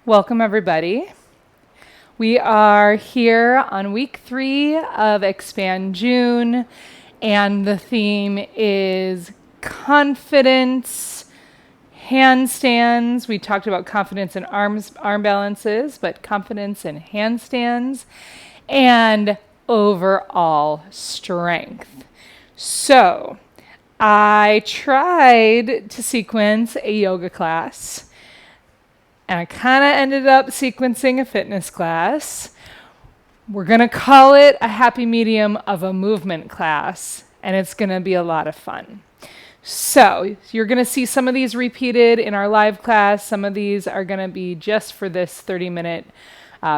Welcome, everybody. We are here on week 3 of Expand June, and the theme is confidence, handstands. We talked about confidence in arm balances, but confidence in handstands, and overall strength. So, I tried to sequence a yoga class. And I kind of ended up sequencing a fitness class. We're going to call it a happy medium of a movement class, and it's going to be a lot of fun. So you're going to see some of these repeated in our live class. Some of these are going to be just for this 30-minute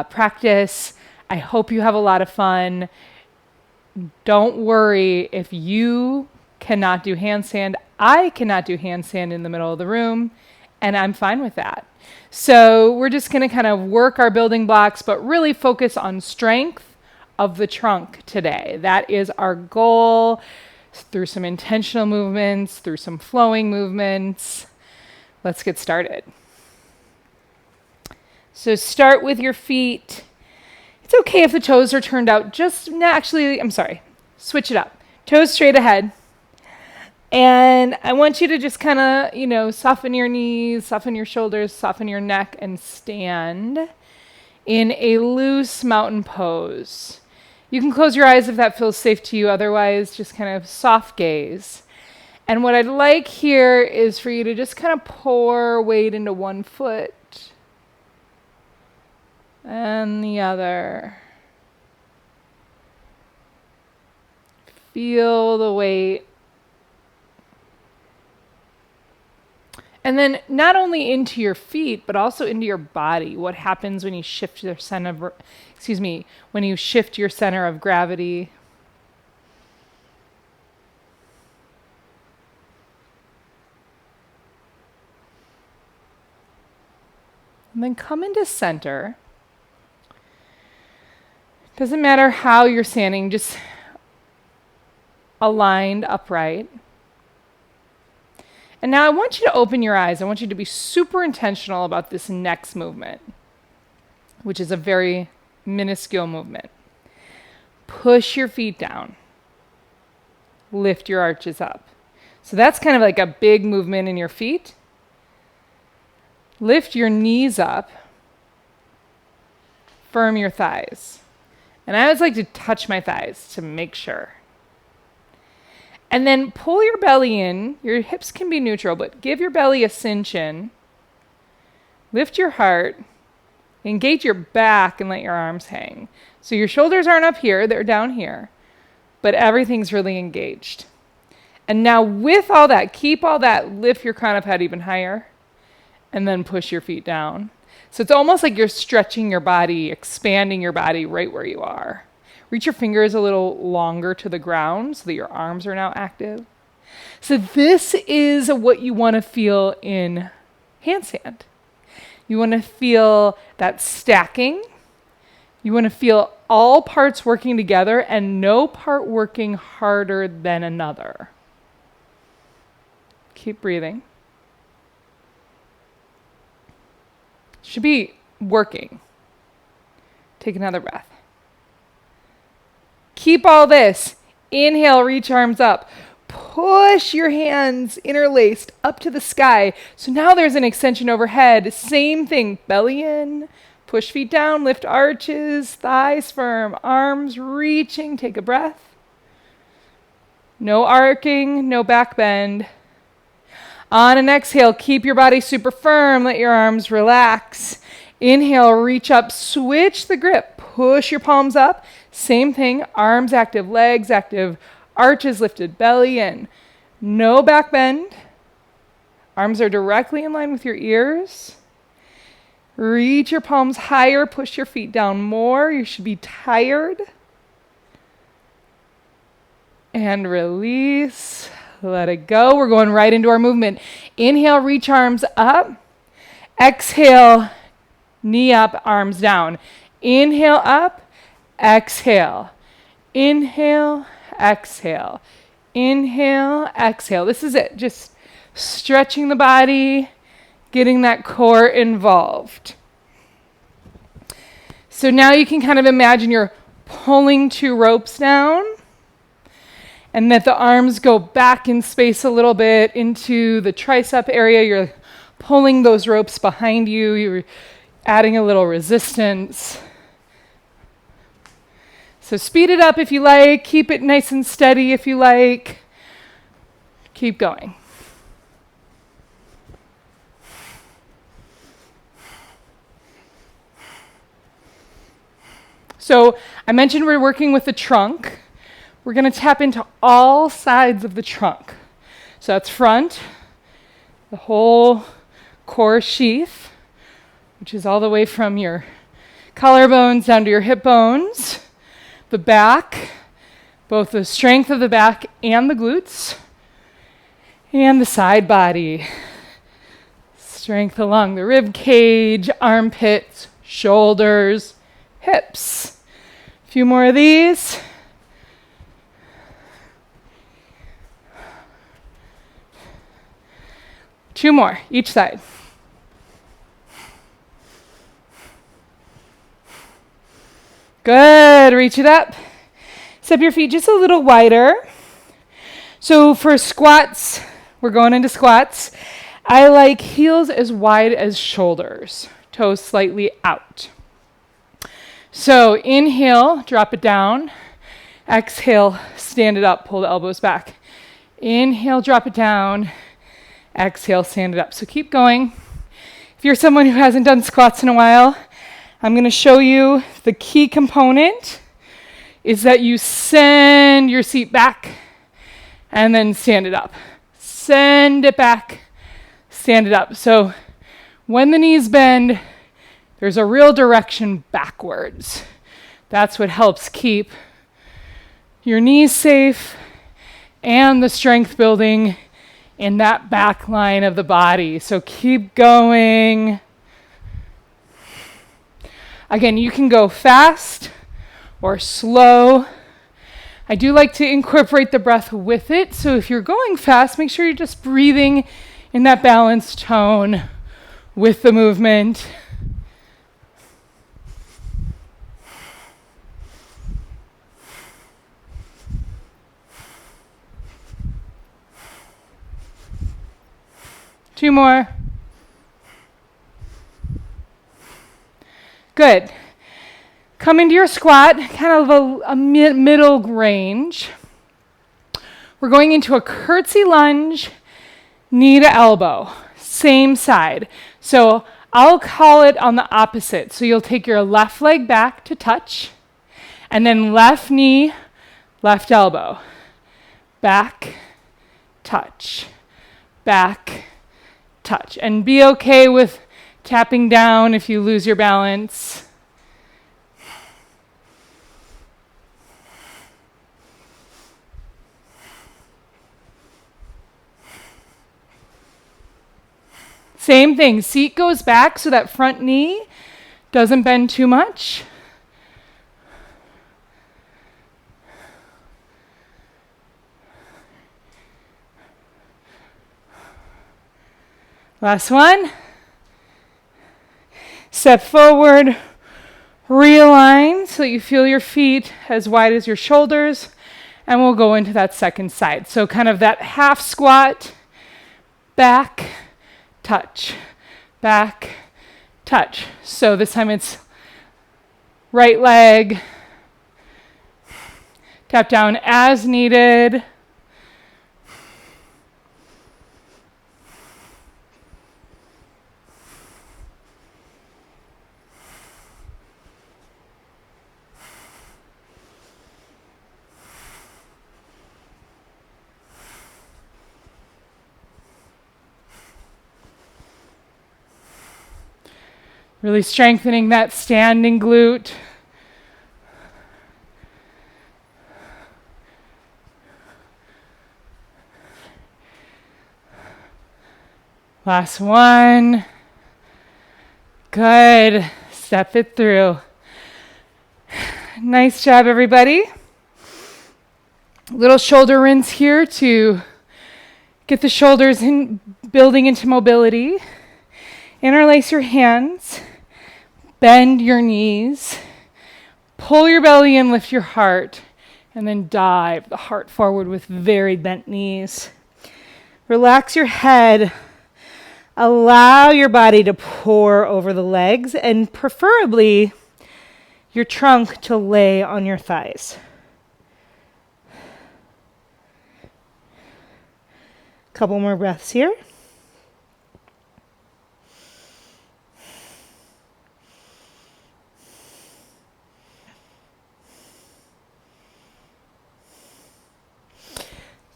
practice. I hope you have a lot of fun. Don't worry if you cannot do handstand. I cannot do handstand in the middle of the room, and I'm fine with that. So we're just going to kind of work our building blocks, but really focus on strength of the trunk today. That is our goal, through some intentional movements, through some flowing movements. Let's get started. So start with your feet. It's okay if the toes are turned out switch it up. Toes straight ahead. And I want you to just kind of, soften your knees, soften your shoulders, soften your neck, and stand in a loose mountain pose. You can close your eyes if that feels safe to you. Otherwise, just kind of soft gaze. And what I'd like here is for you to just kind of pour weight into one foot and the other. Feel the weight. And then not only into your feet, but also into your body. What happens when you shift your center of gravity? And then come into center. Doesn't matter how you're standing, just aligned upright. And now I want you to open your eyes. I want you to be super intentional about this next movement, which is a very minuscule movement. Push your feet down. Lift your arches up. So that's kind of like a big movement in your feet. Lift your knees up. Firm your thighs. And I always like to touch my thighs to make sure. And then pull your belly in. Your hips can be neutral, but give your belly a cinch in. Lift your heart. Engage your back and let your arms hang. So your shoulders aren't up here, they're down here. But everything's really engaged. And now with all that, keep all that, lift your crown of head even higher. And then push your feet down. So it's almost like you're stretching your body, expanding your body right where you are. Reach your fingers a little longer to the ground so that your arms are now active. So this is what you want to feel in handstand. You want to feel that stacking. You want to feel all parts working together and no part working harder than another. Keep breathing. Should be working. Take another breath. Keep all this. Inhale, reach arms up. Push your hands interlaced up to the sky. So now there's an extension overhead. Same thing. Belly in. Push feet down. Lift arches. Thighs firm. Arms reaching. Take a breath. No arcing. No back bend. On an exhale, keep your body super firm. Let your arms relax. Inhale, reach up. Switch the grip. Push your palms up. Same thing, arms active, legs active, arches lifted, belly in. No back bend. Arms are directly in line with your ears. Reach your palms higher, push your feet down more. You should be tired. And release. Let it go. We're going right into our movement. Inhale, reach arms up. Exhale, knee up, arms down. Inhale up. Exhale. Inhale, exhale. Inhale, exhale. This is it. Just stretching the body, getting that core involved. So now you can kind of imagine you're pulling 2 ropes down, and that the arms go back in space a little bit into the tricep area. You're pulling those ropes behind you. You're adding a little resistance. So speed it up if you like. Keep it nice and steady if you like. Keep going. So I mentioned we're working with the trunk. We're going to tap into all sides of the trunk. So that's front, the whole core sheath, which is all the way from your collarbones down to your hip bones, the back, both the strength of the back and the glutes, and the side body. Strength along the rib cage, armpits, shoulders, hips. A few more of these. Two more, each side. Good, reach it up. Step your feet just a little wider. So for squats, we're going into squats. I like heels as wide as shoulders, toes slightly out. So inhale, drop it down. Exhale, stand it up, pull the elbows back. Inhale, drop it down. Exhale, stand it up. So keep going. If you're someone who hasn't done squats in a while, I'm going to show you the key component is that you send your seat back and then stand it up. Send it back, stand it up. So when the knees bend, there's a real direction backwards. That's what helps keep your knees safe and the strength building in that back line of the body. So keep going. Again, you can go fast or slow. I do like to incorporate the breath with it. So if you're going fast, make sure you're just breathing in that balanced tone with the movement. Two more. Good. Come into your squat, kind of a middle range. We're going into a curtsy lunge, knee to elbow, same side. So I'll call it on the opposite. So you'll take your left leg back to touch, and then left knee, left elbow. Back, touch, back, touch. And be okay with tapping down if you lose your balance. Same thing, seat goes back so that front knee doesn't bend too much. Last one. Step forward, realign so you feel your feet as wide as your shoulders, and we'll go into that second side. So kind of that half squat, back, touch, back, touch. So this time it's right leg, tap down as needed. Really strengthening that standing glute. Last one. Good. Step it through. Nice job, everybody. Little shoulder rinse here to get the shoulders building into mobility. Interlace your hands. Bend your knees, pull your belly in, lift your heart, and then dive the heart forward with very bent knees. Relax your head. Allow your body to pour over the legs, and preferably your trunk to lay on your thighs. Couple more breaths here.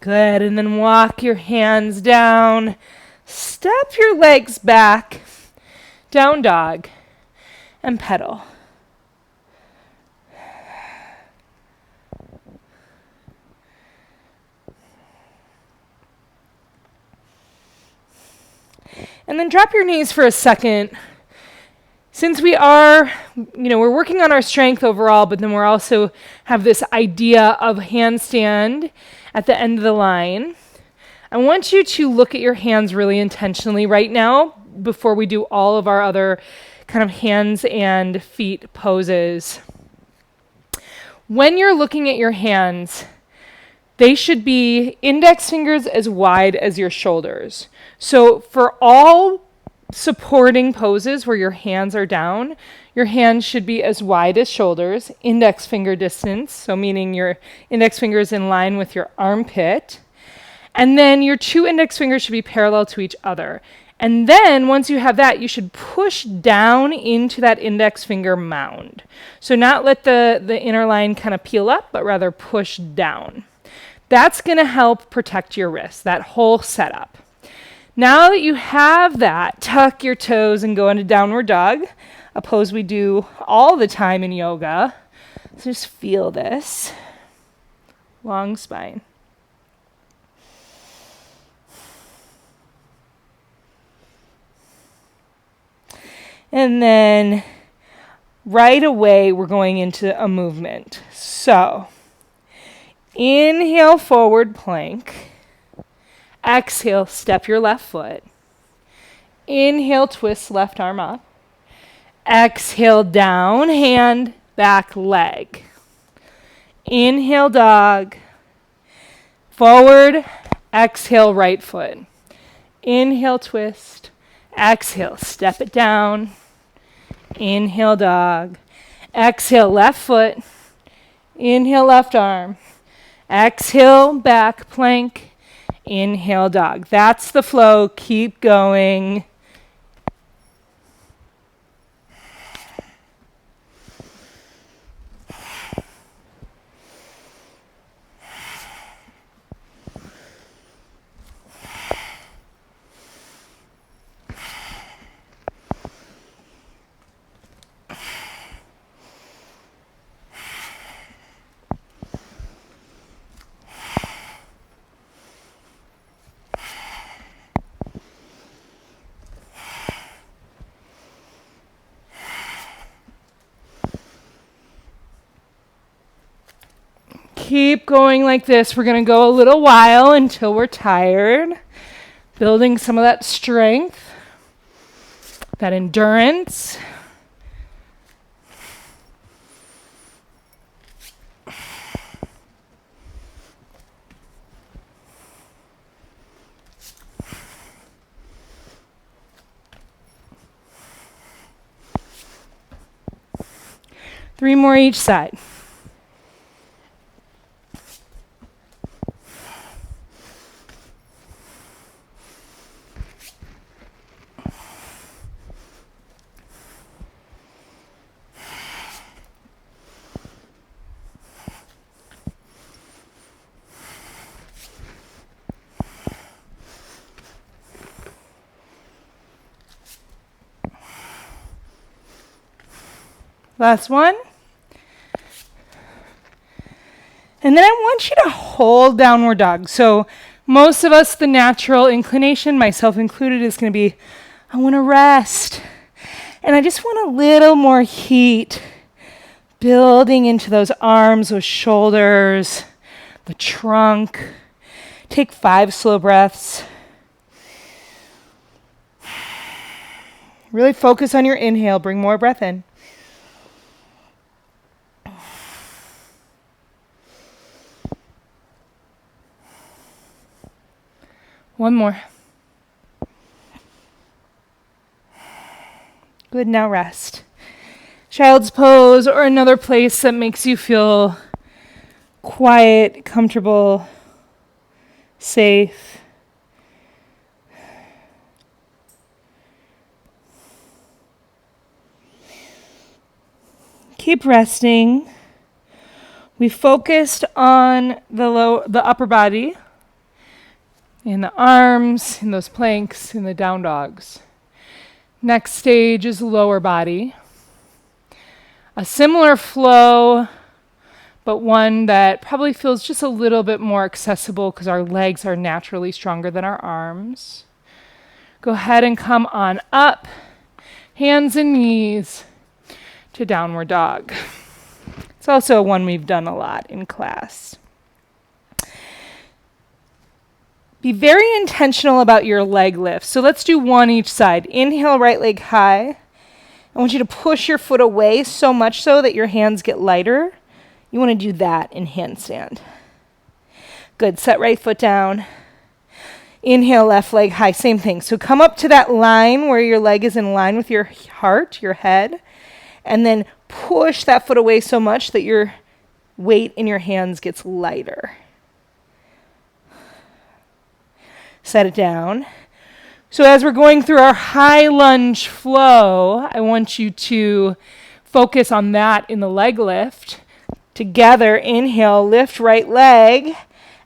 Good, and then walk your hands down. Step your legs back, down dog, and pedal. And then drop your knees for a second. Since we are, we're working on our strength overall, but then we're also have this idea of handstand at the end of the line. I want you to look at your hands really intentionally right now before we do all of our other kind of hands and feet poses. When you're looking at your hands, they should be index fingers as wide as your shoulders. So for all supporting poses where your hands are down, your hands should be as wide as shoulders, index finger distance, so meaning your index finger is in line with your armpit. And then your two index fingers should be parallel to each other. And then once you have that, you should push down into that index finger mound. So not let the inner line kind of peel up, but rather push down. That's going to help protect your wrist, that whole setup. Now that you have that, tuck your toes and go into downward dog, a pose we do all the time in yoga. So just feel this. Long spine. And then right away, we're going into a movement. So inhale, forward plank. Exhale, step your left foot. Inhale, twist left arm up. Exhale, down, hand, back, leg. Inhale, dog. Forward, exhale, right foot. Inhale, twist. Exhale, step it down. Inhale, dog. Exhale, left foot. Inhale, left arm. Exhale, back plank. Inhale, dog. That's the flow. Keep going. Keep going like this. We're going to go a little while until we're tired. Building some of that strength, that endurance. Three more each side. Last one. And then I want you to hold downward dog. So most of us, the natural inclination, myself included, is going to be, I want to rest. And I just want a little more heat building into those arms, those shoulders, the trunk. Take 5 slow breaths. Really focus on your inhale. Bring more breath in. One more. Good, now rest. Child's pose or another place that makes you feel quiet, comfortable, safe. Keep resting. We focused on the upper body, in the arms, in those planks, in the down dogs. Next stage is lower body. A similar flow, but one that probably feels just a little bit more accessible because our legs are naturally stronger than our arms. Go ahead and come on up, hands and knees, to downward dog. It's also one we've done a lot in class. Be very intentional about your leg lifts. So let's do one each side. Inhale, right leg high. I want you to push your foot away so much so that your hands get lighter. You want to do that in handstand. Good. Set right foot down. Inhale, left leg high. Same thing. So come up to that line where your leg is in line with your heart, your head, and then push that foot away so much that your weight in your hands gets lighter. Set it down. So as we're going through our high lunge flow, I want you to focus on that in the leg lift. Together, inhale, lift right leg.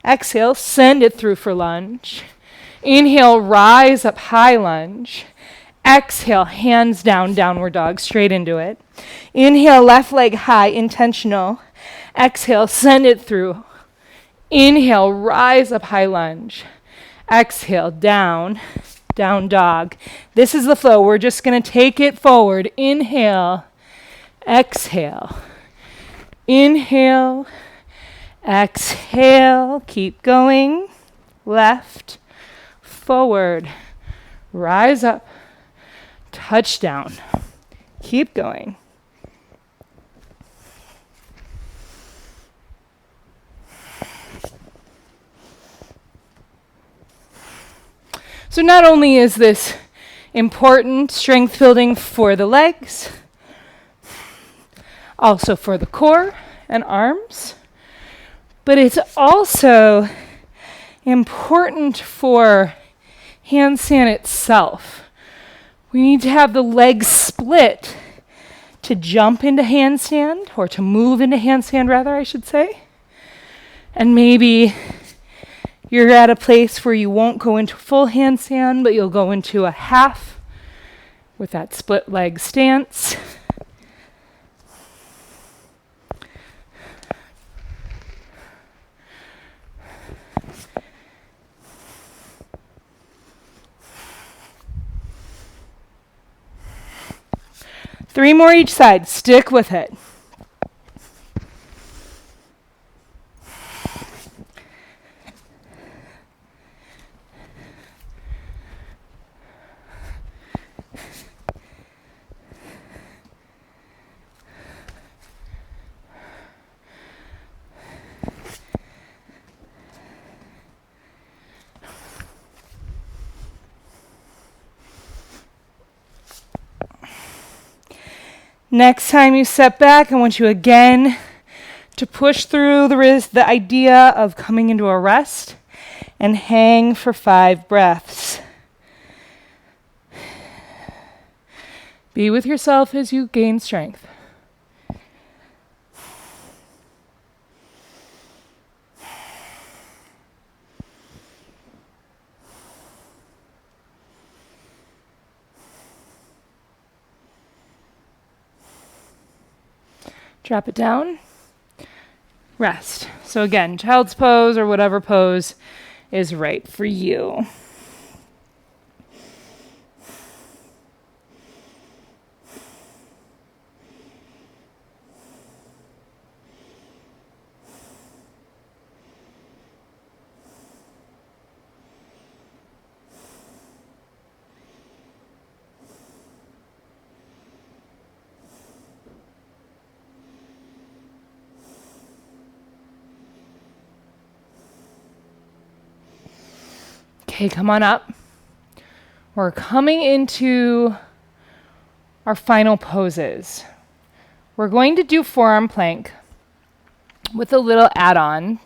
Exhale, send it through for lunge. Inhale, rise up, high lunge. Exhale, hands down, downward dog, straight into it. Inhale, left leg high, intentional. Exhale, send it through. Inhale, rise up, high lunge. Exhale, down, down dog. This is the flow. We're just going to take it forward. Inhale, exhale. Inhale, exhale. Keep going. Left, forward, rise up, touchdown. Keep going. So not only is this important strength building for the legs, also for the core and arms, but it's also important for handstand itself. We need to have the legs split to jump into handstand, or to move into handstand rather, I should say. And maybe you're at a place where you won't go into full handstand, but you'll go into a half with that split leg stance. Three more each side. Stick with it. Next time you step back, I want you again to push through the idea of coming into a rest and hang for 5 breaths. Be with yourself as you gain strength. Drop it down. Rest. So again, child's pose or whatever pose is right for you. Okay, come on up. We're coming into our final poses. We're going to do forearm plank with a little add-on,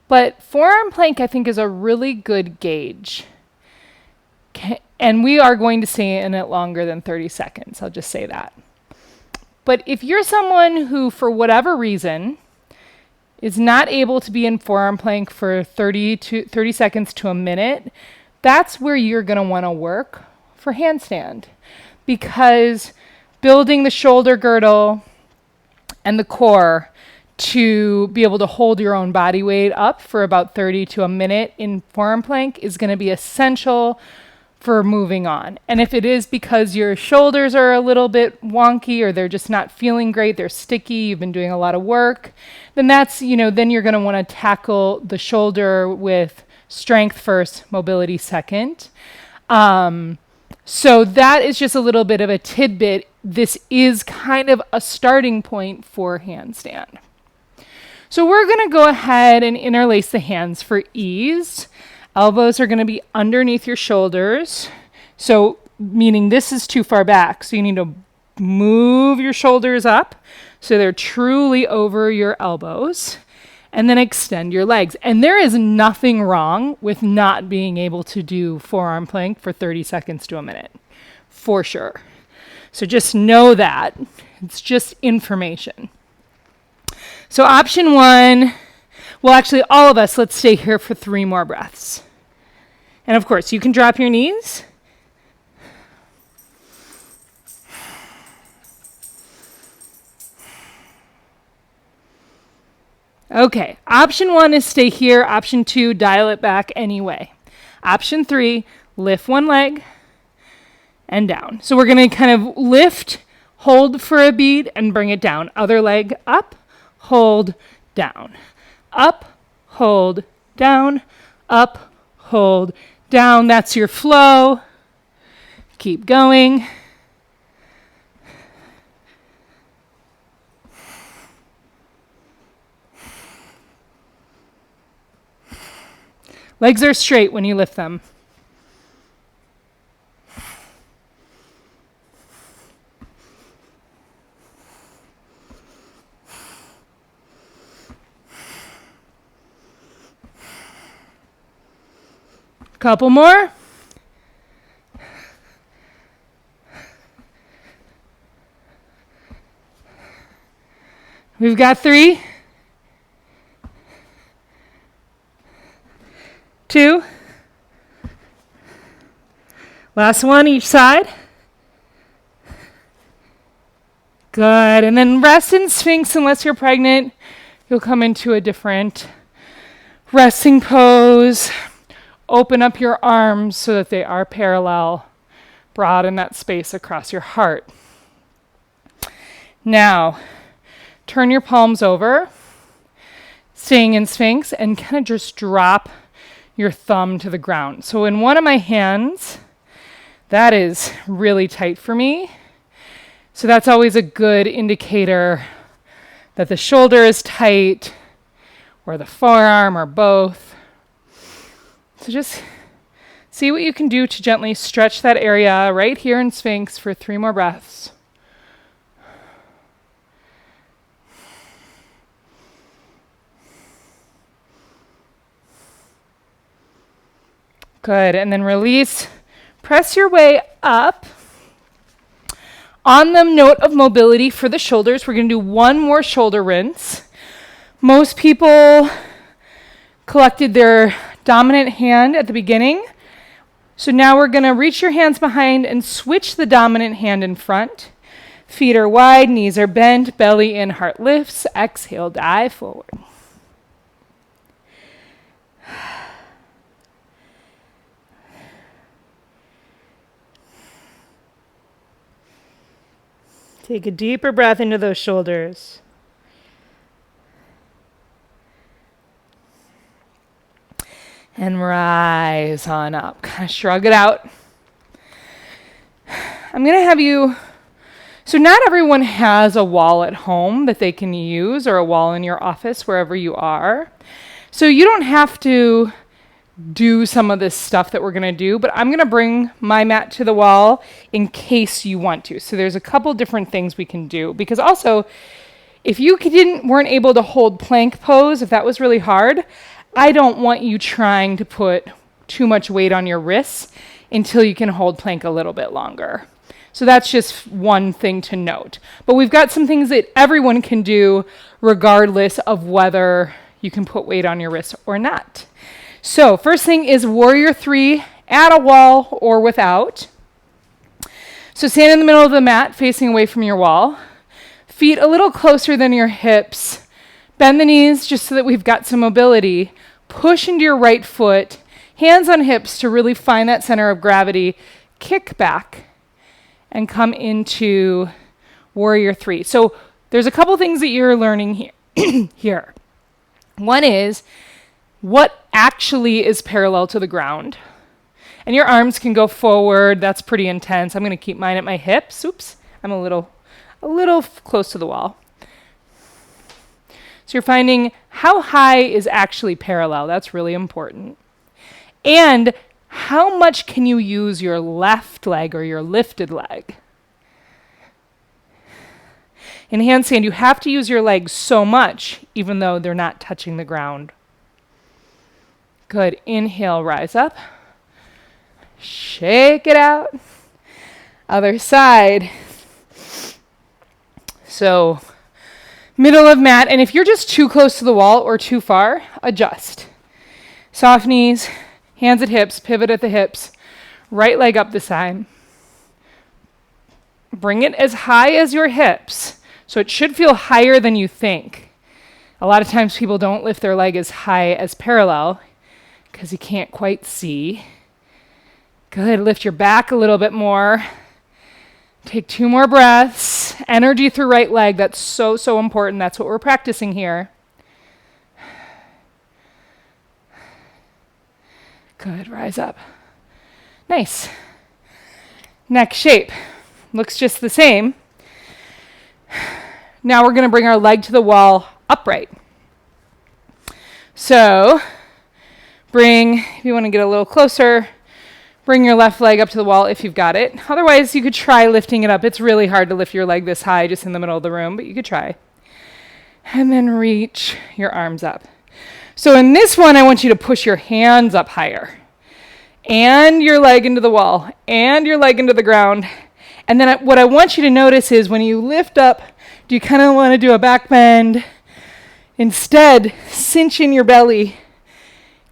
but forearm plank I think is a really good gauge. And we are going to stay in it longer than 30 seconds. I'll just say that. But if you're someone who, for whatever reason, is not able to be in forearm plank for 30 seconds to a minute, that's where you're going to want to work for handstand. Because building the shoulder girdle and the core to be able to hold your own body weight up for about 30 to a minute in forearm plank is going to be essential for moving on. And if it is because your shoulders are a little bit wonky or they're just not feeling great, they're sticky, you've been doing a lot of work, then that's, then you're going to want to tackle the shoulder with strength first, mobility second. So that is just a little bit of a tidbit. This is kind of a starting point for handstand. So we're going to go ahead and interlace the hands for ease. Elbows are going to be underneath your shoulders. So meaning this is too far back. So you need to move your shoulders up so they're truly over your elbows. And then extend your legs. And there is nothing wrong with not being able to do forearm plank for 30 seconds to a minute. For sure. So just know that. It's just information. So option one, well, actually all of us, let's stay here for 3 more breaths. And of course, you can drop your knees. Okay, option 1 is stay here. Option 2, dial it back anyway. Option 3, lift one leg and down. So we're going to kind of lift, hold for a beat, and bring it down. Other leg up, hold, down. Up, hold, down. Up, hold, down. That's your flow. Keep going. Legs are straight when you lift them. Couple more. We've got 3, 2. Last one, each side. Good. And then rest in Sphinx unless you're pregnant. You'll come into a different resting pose. Open up your arms so that they are parallel. Broaden that space across your heart. Now, turn your palms over, staying in Sphinx, and kind of just drop your thumb to the ground. So in one of my hands, that is really tight for me. So that's always a good indicator that the shoulder is tight or the forearm or both. So just see what you can do to gently stretch that area right here in Sphinx for 3 more breaths. Good, and then release. Press your way up. On the note of mobility for the shoulders, we're going to do one more shoulder rinse. Most people collected their dominant hand at the beginning. So now we're going to reach your hands behind and switch the dominant hand in front. Feet are wide, knees are bent, belly in, heart lifts. Exhale, dive forward. Take a deeper breath into those shoulders. And rise on up. Kind of shrug it out. I'm going to have you, so not everyone has a wall at home that they can use or a wall in your office wherever you are. So you don't have to do some of this stuff that we're going to do, but I'm going to bring my mat to the wall in case you want to. So there's a couple different things we can do, because also if you weren't able to hold plank pose, if that was really hard, I don't want you trying to put too much weight on your wrists until you can hold plank a little bit longer. So that's just one thing to note. But we've got some things that everyone can do regardless of whether you can put weight on your wrists or not. So first thing is warrior 3 at a wall or without. So stand in the middle of the mat facing away from your wall. Feet a little closer than your hips. Bend the knees just so that we've got some mobility. Push into your right foot. Hands on hips to really find that center of gravity. Kick back and come into warrior 3. So there's a couple things that you're learning here. One is what actually is parallel to the ground. And your arms can go forward. That's pretty intense. I'm going to keep mine at my hips. Oops, I'm a little close to the wall. So you're finding how high is actually parallel. That's really important. And how much can you use your left leg or your lifted leg? In handstand, you have to use your legs so much, even though they're not touching the ground. Good. Inhale, rise up. Shake it out. Other side. So, middle of mat. And if you're just too close to the wall or too far, adjust. Soft knees, hands at hips, pivot at the hips. Right leg up the side. Bring it as high as your hips. So it should feel higher than you think. A lot of times people don't lift their leg as high as parallel because you can't quite see. Good. Lift your back a little bit more. Take 2 more breaths. Energy through right leg. That's so, so important. That's what we're practicing here. Good. Rise up. Nice. Next shape. Looks just the same. Now we're going to bring our leg to the wall upright. So if you want to get a little closer, bring your left leg up to the wall if you've got it. Otherwise, you could try lifting it up. It's really hard to lift your leg this high just in the middle of the room, but you could try. And then reach your arms up. So in this one, I want you to push your hands up higher. And your leg into the wall. And your leg into the ground. And then what I want you to notice is when you lift up, do you kind of want to do a back bend? Instead, cinch in your belly.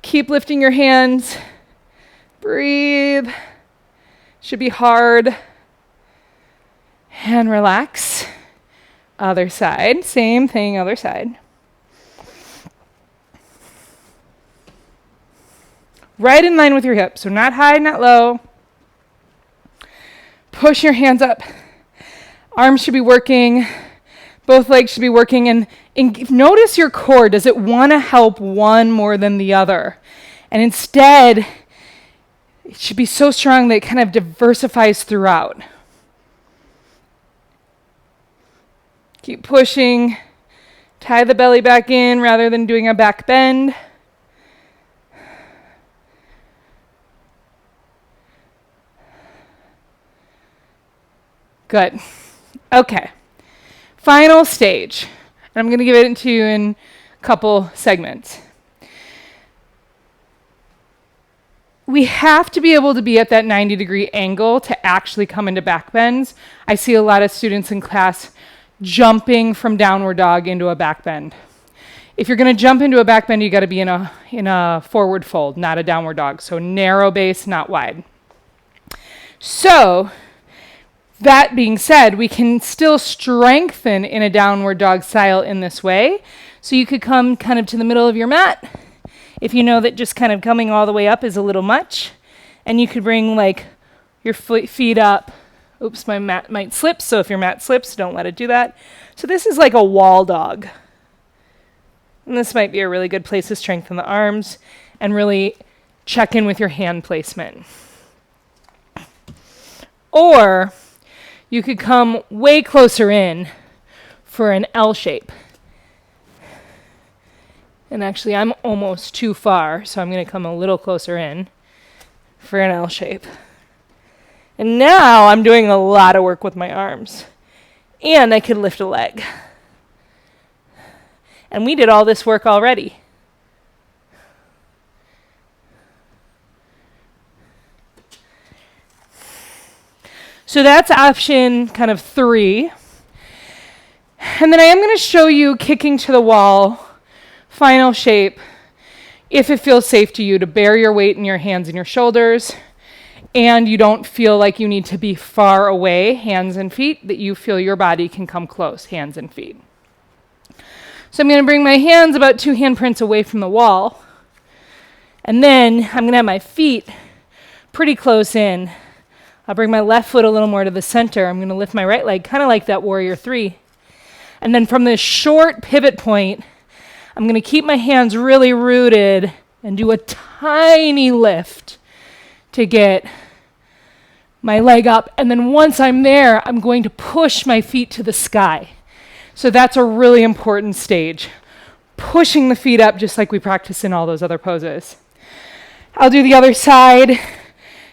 Keep lifting your hands. Breathe. Should be hard. And relax. Other side. Same thing, other side. Right in line with your hips. So not high, not low. Push your hands up. Arms should be working. Both legs should be working. And notice your core. Does it want to help one more than the other? And instead, it should be so strong that it kind of diversifies throughout. Keep pushing. Tie the belly back in rather than doing a back bend. Good. Okay. Final stage. And I'm going to give it to you in a couple segments. We have to be able to be at that 90-degree angle to actually come into back bends. I see a lot of students in class jumping from downward dog into a back bend. If you're going to jump into a back bend, you got to be in a forward fold, not a downward dog. So narrow base, not wide. So that being said, we can still strengthen in a downward dog style in this way. So you could come kind of to the middle of your mat if you know that just kind of coming all the way up is a little much. And you could bring like your feet up. Oops, my mat might slip. So if your mat slips, don't let it do that. So this is like a wall dog. And this might be a really good place to strengthen the arms and really check in with your hand placement. Or you could come way closer in for an L shape. And actually, I'm almost too far, so I'm going to come a little closer in for an L shape. And now I'm doing a lot of work with my arms. And I can lift a leg. And we did all this work already. So that's option kind of 3. And then I am going to show you kicking to the wall, final shape, if it feels safe to you to bear your weight in your hands and your shoulders, and you don't feel like you need to be far away, hands and feet, that you feel your body can come close, hands and feet. So I'm going to bring my hands about 2 handprints away from the wall, and then I'm going to have my feet pretty close in. I'll bring my left foot a little more to the center. I'm going to lift my right leg, kind of like that warrior 3. And then from this short pivot point, I'm going to keep my hands really rooted and do a tiny lift to get my leg up. And then once I'm there, I'm going to push my feet to the sky. So that's a really important stage. Pushing the feet up just like we practice in all those other poses. I'll do the other side.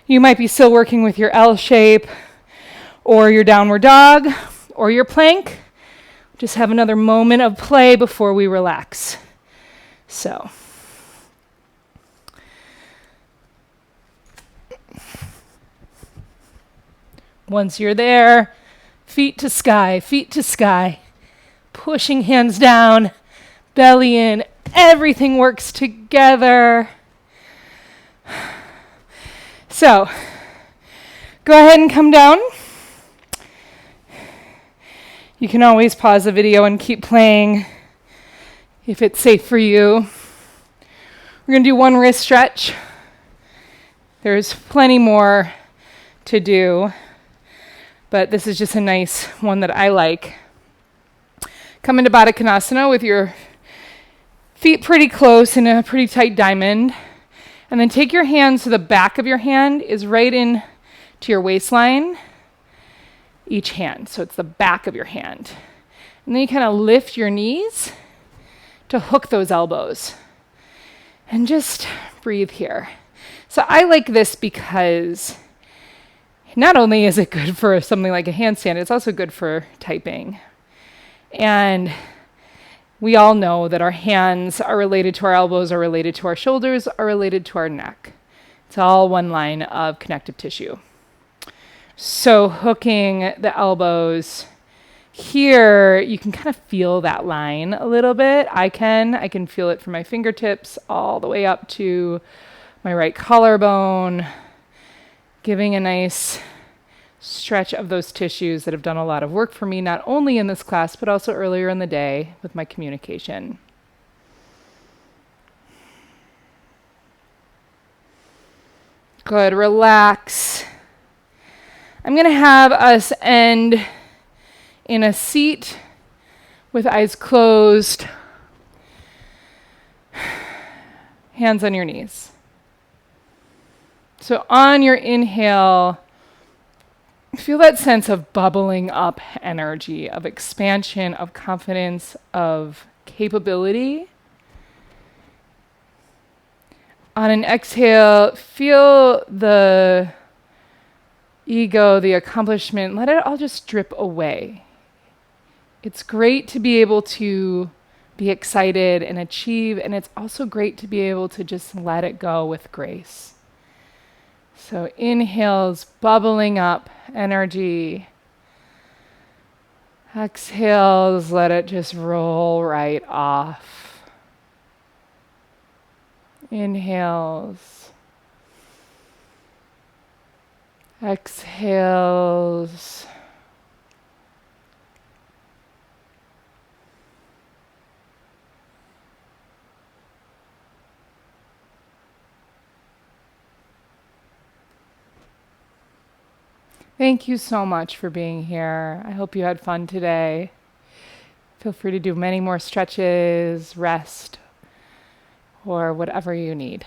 You might be still working with your L shape or your downward dog or your plank. Just have another moment of play before we relax. So. Once you're there, feet to sky, pushing hands down, belly in, everything works together. So, go ahead and come down. You can always pause the video and keep playing if it's safe for you. We're going to do one wrist stretch. There's plenty more to do, but this is just a nice one that I like. Come into Baddha Konasana with your feet pretty close in a pretty tight diamond. And then take your hands so the back of your hand is right in to your waistline, each hand. So it's the back of your hand. And then you kind of lift your knees to hook those elbows. And just breathe here. So I like this because not only is it good for something like a handstand, it's also good for typing. And we all know that our hands are related to our elbows, are related to our shoulders, are related to our neck. It's all one line of connective tissue. So hooking the elbows here, you can kind of feel that line a little bit. I can feel it from my fingertips all the way up to my right collarbone, giving a nice stretch of those tissues that have done a lot of work for me, not only in this class, but also earlier in the day with my communication. Good, relax. I'm going to have us end in a seat with eyes closed, hands on your knees. So on your inhale, feel that sense of bubbling up energy, of expansion, of confidence, of capability. On an exhale, feel the ego, the accomplishment, let it all just drip away. It's great to be able to be excited and achieve, and it's also great to be able to just let it go with grace. So inhales, bubbling up energy. Exhales, let it just roll right off. Inhales. Exhales. Thank you so much for being here. I hope you had fun today. Feel free to do many more stretches, rest, or whatever you need.